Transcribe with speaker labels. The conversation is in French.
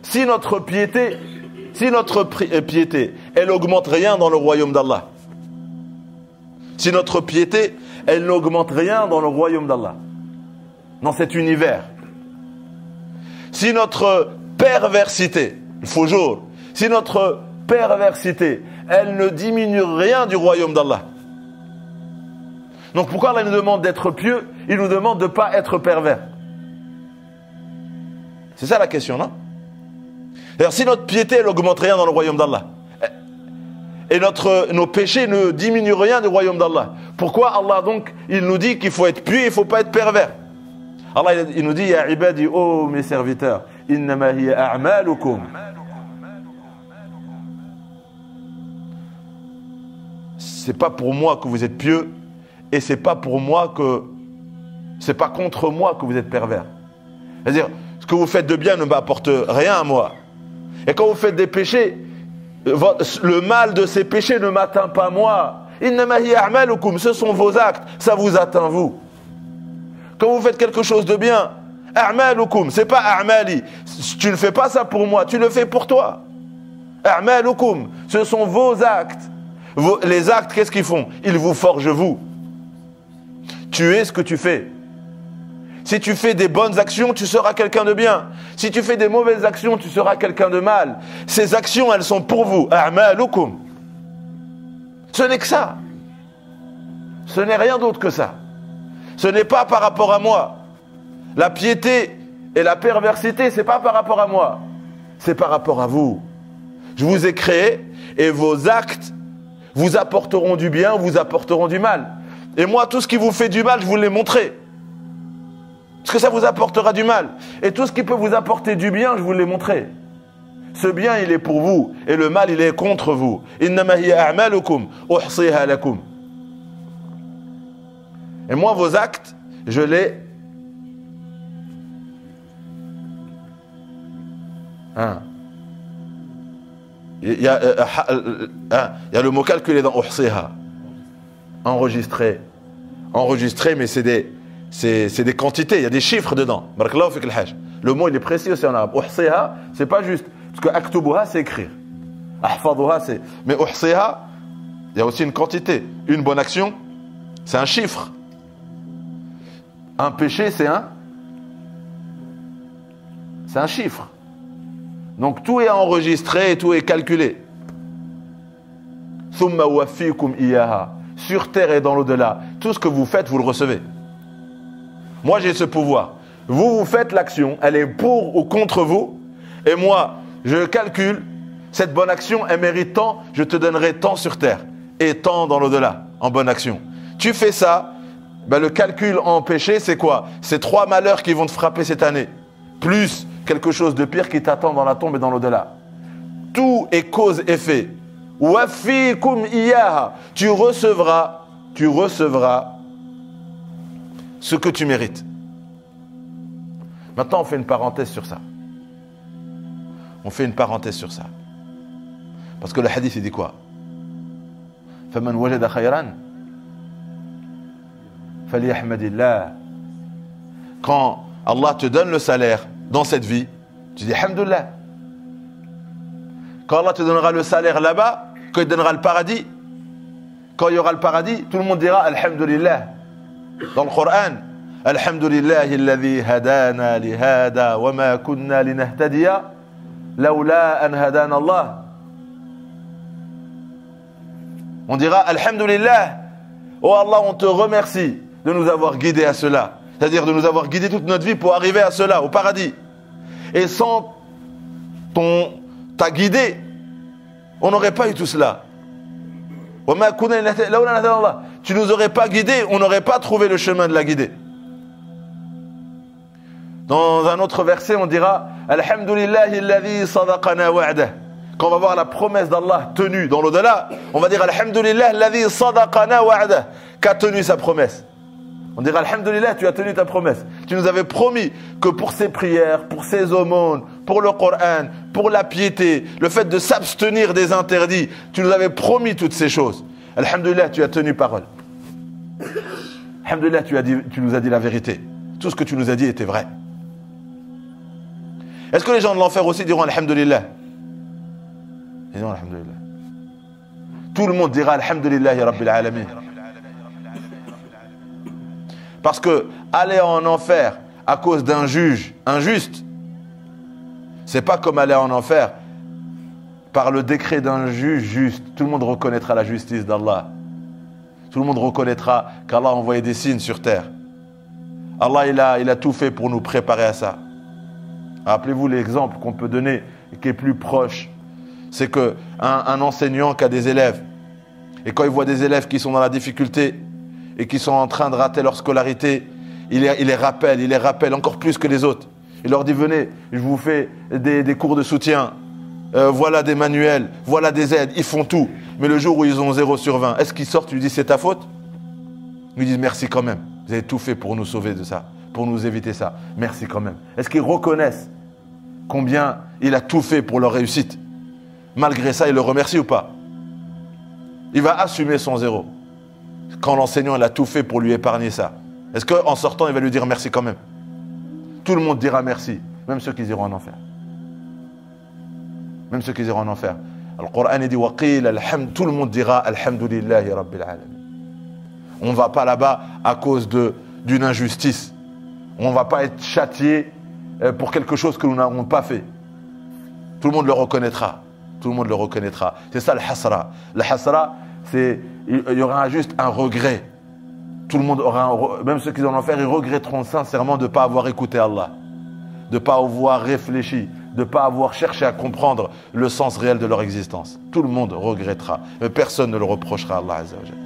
Speaker 1: Si notre piété, elle n'augmente rien dans le royaume d'Allah. Si notre piété, elle n'augmente rien dans le royaume d'Allah, dans cet univers. Si notre perversité, il faut jour, si notre perversité, elle ne diminue rien du royaume d'Allah. Donc pourquoi Allah nous demande d'être pieux? Il nous demande de ne pas être pervers. C'est ça la question, non? C'est-à-dire, si notre piété, elle n'augmente rien dans le royaume d'Allah, et nos péchés ne diminuent rien du royaume d'Allah, pourquoi Allah donc, il nous dit qu'il faut être pieux et il ne faut pas être pervers? Allah, il nous dit, ya ibadi, oh mes serviteurs, innama hiya a'malukum. C'est pas pour moi que vous êtes pieux, et c'est pas contre moi que vous êtes pervers. C'est-à-dire, ce que vous faites de bien ne m'apporte rien à moi. Et quand vous faites des péchés, le mal de ces péchés ne m'atteint pas moi. Innama hiya a'malukum, ce sont vos actes, ça vous atteint vous. Quand vous faites quelque chose de bien, a'malukum, c'est pas a'mali. Tu ne fais pas ça pour moi, tu le fais pour toi. A'malukum, ce sont vos actes. Les actes, qu'est-ce qu'ils font? Ils vous forgent vous. Tu es ce que tu fais. Si tu fais des bonnes actions, tu seras quelqu'un de bien. Si tu fais des mauvaises actions, tu seras quelqu'un de mal. Ces actions, elles sont pour vous. A'malukum. Ce n'est que ça. Ce n'est rien d'autre que ça. Ce n'est pas par rapport à moi. La piété et la perversité, c'est pas par rapport à moi. C'est par rapport à vous. Je vous ai créé et vos actes vous apporteront du bien, vous apporteront du mal. Et moi, tout ce qui vous fait du mal, je vous l'ai montré. Parce que ça vous apportera du mal. Et tout ce qui peut vous apporter du bien, je vous l'ai montré. Ce bien, il est pour vous. Et le mal, il est contre vous. Innama hiya a'malukum uhsiha lakum. Et moi, vos actes, je les... Il y a le mot calculé dans uhsiha. Enregistré, mais c'est des quantités, il y a des chiffres dedans. Le mot il est précis aussi en arabe. Uhsiha, c'est pas juste, parce que aktubuha c'est écrire. Ahfaduha c'est. Mais uhsiha, il y a aussi une quantité. Une bonne action, c'est un chiffre. Un péché, c'est un chiffre. Donc tout est enregistré et tout est calculé. Thumma waffikum iyaha. Sur terre et dans l'au-delà, tout ce que vous faites, vous le recevez. Moi, j'ai ce pouvoir. Vous faites l'action, elle est pour ou contre vous. Et moi, je calcule, cette bonne action, elle mérite tant, je te donnerai tant sur terre. Et tant dans l'au-delà, en bonne action. Tu fais ça, le calcul en péché, c'est quoi? C'est 3 malheurs qui vont te frapper cette année. Plus quelque chose de pire qui t'attend dans la tombe et dans l'au-delà. Tout est cause-effet. Wafikum iyaha. Tu recevras ce que tu mérites. Maintenant, on fait une parenthèse sur ça. Parce que le hadith, il dit quoi? Faman wajada khayran falyahmadillah. Quand Allah te donne le salaire dans cette vie, tu dis Alhamdulillah. Quand Allah te donnera le salaire là-bas, quand il te donnera le paradis, quand il y aura le paradis, tout le monde dira Alhamdulillah. Dans le Coran, Alhamdulillahi alladhi hadana li hada wa ma kunna linahtadiya lawla an hadana Allah. On dira Alhamdulillah. Oh Allah, on te remercie de nous avoir guidés à cela. C'est-à-dire de nous avoir guidés toute notre vie pour arriver à cela, au paradis. Et sans ta guidée, on n'aurait pas eu tout cela. Tu nous aurais pas guidés, on n'aurait pas trouvé le chemin de la guider. Dans un autre verset, on dira Alhamdulillahi alladhi sadaqana wa'dah. Quand on va voir la promesse d'Allah tenue dans l'au-delà, on va dire Alhamdulillah alladhi sadaqana wa'dah, qu'a tenu sa promesse. On dira Alhamdulillah, tu as tenu ta promesse. Tu nous avais promis que pour ces prières, pour ces aumônes, pour le Coran, pour la piété, le fait de s'abstenir des interdits, tu nous avais promis toutes ces choses. Alhamdulillah, tu as tenu parole. Alhamdulillah, tu nous as dit la vérité. Tout ce que tu nous as dit était vrai. Est-ce que les gens de l'enfer aussi diront Alhamdulillah? Ils diront Alhamdulillah. Tout le monde dira Alhamdulillah Rabbil Alamin. Parce que aller en enfer à cause d'un juge injuste, c'est pas comme aller en enfer par le décret d'un juge juste. Tout le monde reconnaîtra la justice d'Allah. Tout le monde reconnaîtra qu'Allah a envoyé des signes sur terre. Allah, il a tout fait pour nous préparer à ça. Rappelez-vous l'exemple qu'on peut donner et qui est plus proche. C'est qu'un enseignant qui a des élèves, et quand il voit des élèves qui sont dans la difficulté et qui sont en train de rater leur scolarité, il les rappelle encore plus que les autres. Il leur dit, venez, je vous fais des cours de soutien, voilà des manuels, voilà des aides, ils font tout. Mais le jour où ils ont 0 sur 20, est-ce qu'ils sortent, tu lui dis c'est ta faute? Ils lui disent merci quand même, vous avez tout fait pour nous sauver de ça, pour nous éviter ça, merci quand même. Est-ce qu'ils reconnaissent combien il a tout fait pour leur réussite? Malgré ça, il le remercie ou pas? Il va assumer son 0. Quand l'enseignant il a tout fait pour lui épargner ça, est-ce qu'en sortant, il va lui dire merci quand même? Tout le monde dira merci, même ceux qui iront en enfer. Même ceux qui iront en enfer. Le Coran dit waqil alhamd, tout le monde dira alhamdulillahi rabbil alamin. On ne va pas là-bas à cause d'une injustice. On ne va pas être châtié pour quelque chose que nous n'avons pas fait. Tout le monde le reconnaîtra. Tout le monde le reconnaîtra. C'est ça le hasra. Le hasra, il y aura juste un regret. Tout le monde aura, même ceux qui vont en enfer, ils regretteront sincèrement de ne pas avoir écouté Allah, de ne pas avoir réfléchi, de ne pas avoir cherché à comprendre le sens réel de leur existence. Tout le monde regrettera, mais personne ne le reprochera à Allah Azza wa Jalla.